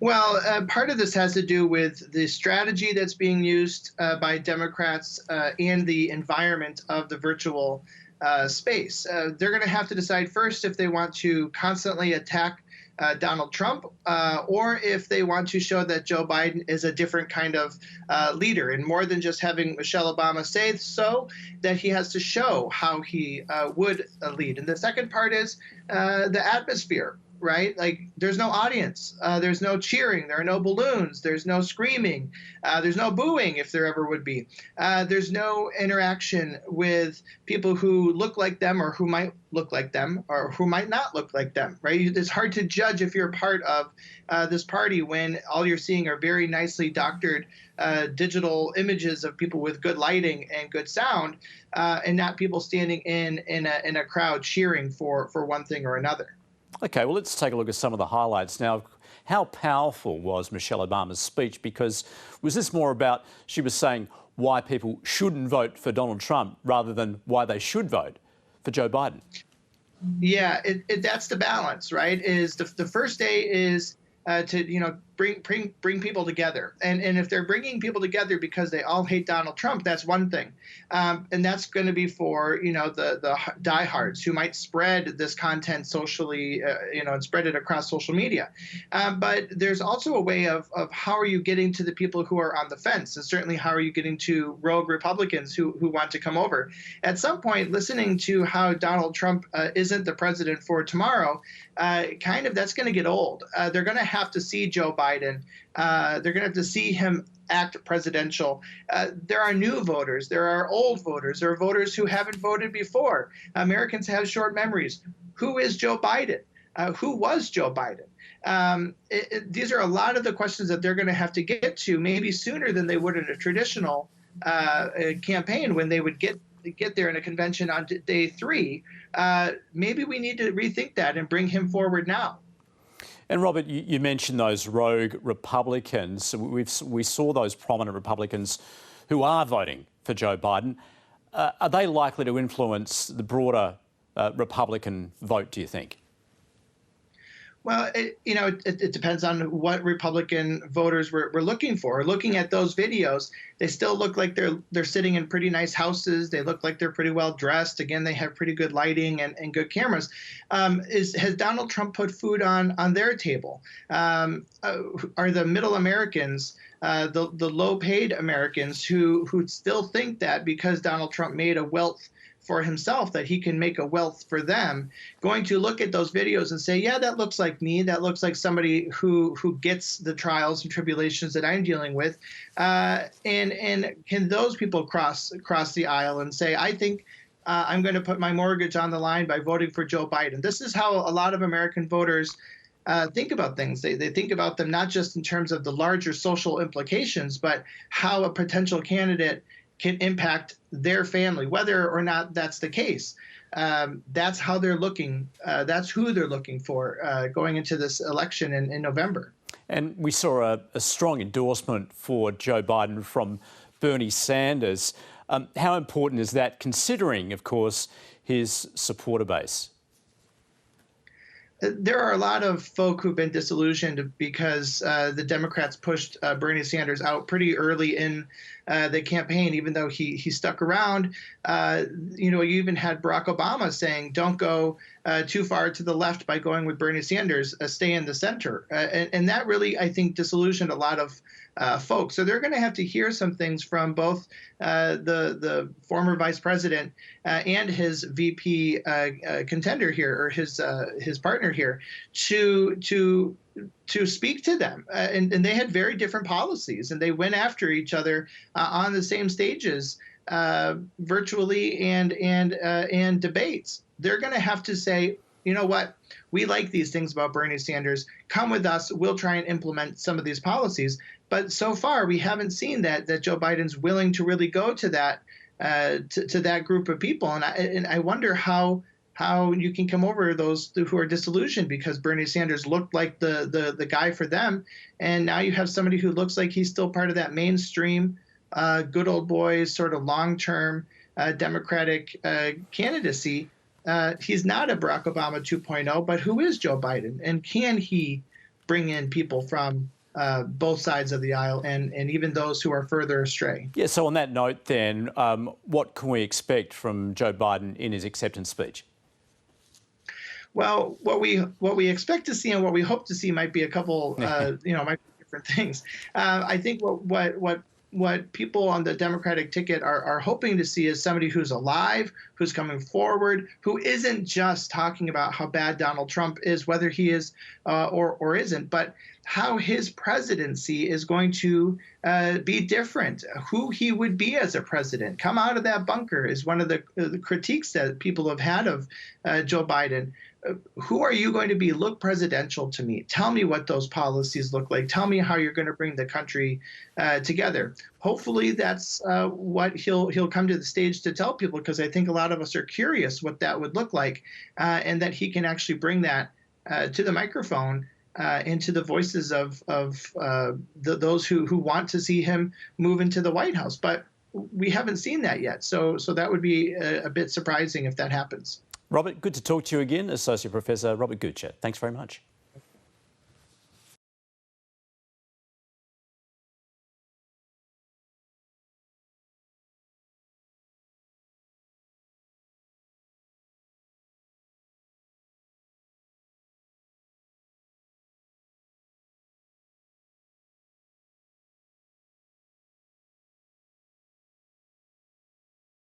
Well, part of this has to do with the strategy that's being used by Democrats and the environment of the virtual space. They're going to have to decide first if they want to constantly attack Donald Trump, or if they want to show that Joe Biden is a different kind of leader, and more than just having Michelle Obama say so, that he has to show how he would lead. And the second part is the atmosphere. Right? Like there's no audience, there's no cheering, there are no balloons, there's no screaming, there's no booing if there ever would be. There's no interaction with people who look like them or who might look like them or who might not look like them, right? It's hard to judge if you're part of this party when all you're seeing are very nicely doctored digital images of people with good lighting and good sound, and not people standing in a crowd cheering for one thing or another. Okay, well, let's take a look at some of the highlights. Now, how powerful was Michelle Obama's speech? Because was this more about she was saying why people shouldn't vote for Donald Trump rather than why they should vote for Joe Biden? Yeah, that's the balance, right? Is the first day is to bring people together, and if they're bringing people together because they all hate Donald Trump, that's one thing, and that's going to be for the diehards who might spread this content socially, and spread it across social media. But there's also a way of how are you getting to the people who are on the fence, and certainly how are you getting to rogue Republicans who want to come over. At some point, listening to how Donald Trump isn't the president for tomorrow, that's going to get old. They're going to have to see Joe Biden. They're going to have to see him act presidential. There are new voters. There are old voters. There are voters who haven't voted before. Americans have short memories. Who is Joe Biden? Who was Joe Biden? These are a lot of the questions that they're going to have to get to, maybe sooner than they would in a traditional campaign when they would get there in a convention on day 3. Maybe we need to rethink that and bring him forward now. And Robert, you mentioned those rogue Republicans. We saw those prominent Republicans who are voting for Joe Biden. Are they likely to influence the broader Republican vote, do you think? Well, it depends on what Republican voters we're looking for. Looking at those videos, they still look like they're sitting in pretty nice houses. They look like they're pretty well dressed. Again, they have pretty good lighting and good cameras. Has Donald Trump put food on their table? Are the middle Americans, the low-paid Americans who still think that because Donald Trump made a wealth for himself, that he can make a wealth for them, going to look at those videos and say, yeah, that looks like me. That looks like somebody who gets the trials and tribulations that I'm dealing with. And can those people cross the aisle and say, I think I'm going to put my mortgage on the line by voting for Joe Biden? This is how a lot of American voters think about things. They think about them not just in terms of the larger social implications, but how a potential candidate can impact their family, whether or not that's the case. That's how they're looking. That's who they're looking for going into this election in November. And we saw a strong endorsement for Joe Biden from Bernie Sanders. How important is that, considering, of course, his supporter base? There are a lot of folk who've been disillusioned because the Democrats pushed Bernie Sanders out pretty early in the campaign, even though he stuck around. You even had Barack Obama saying, don't go too far to the left by going with Bernie Sanders, stay in the center. And that really, I think, disillusioned a lot of folks. So they're going to have to hear some things from both the former vice president and his VP contender here, or his partner here, to speak to them. And they had very different policies, and they went after each other on the same stages, virtually and debates. They're going to have to say, you know what, we like these things about Bernie Sanders. Come with us. We'll try and implement some of these policies. But so far, we haven't seen that Joe Biden's willing to really go to that to that group of people. And I wonder how you can come over those who are disillusioned because Bernie Sanders looked like the guy for them, and now you have somebody who looks like he's still part of that mainstream, good old boys sort of long-term Democratic candidacy. He's not a Barack Obama 2.0, but who is Joe Biden, and can he bring in people from both sides of the aisle and even those who are further astray. Yeah, so on that note then, what can we expect from Joe Biden in his acceptance speech? Well, what we expect to see and what we hope to see might be a couple, might be different things. I think what people on the Democratic ticket are hoping to see is somebody who's alive, who's coming forward, who isn't just talking about how bad Donald Trump is, whether he is or isn't, but how his presidency is going to be different, who he would be as a president. Come out of that bunker is one of the critiques that people have had of Joe Biden. Who are you going to be? Look presidential to me. Tell me what those policies look like. Tell me how you're going to bring the country together. Hopefully that's what he'll come to the stage to tell people, because I think a lot of us are curious what that would look like, and that he can actually bring that to the microphone, into the voices of those who want to see him move into the White House. But we haven't seen that yet. So that would be a bit surprising if that happens. Robert, good to talk to you again. Associate Professor Robert Gutsche. Thanks very much.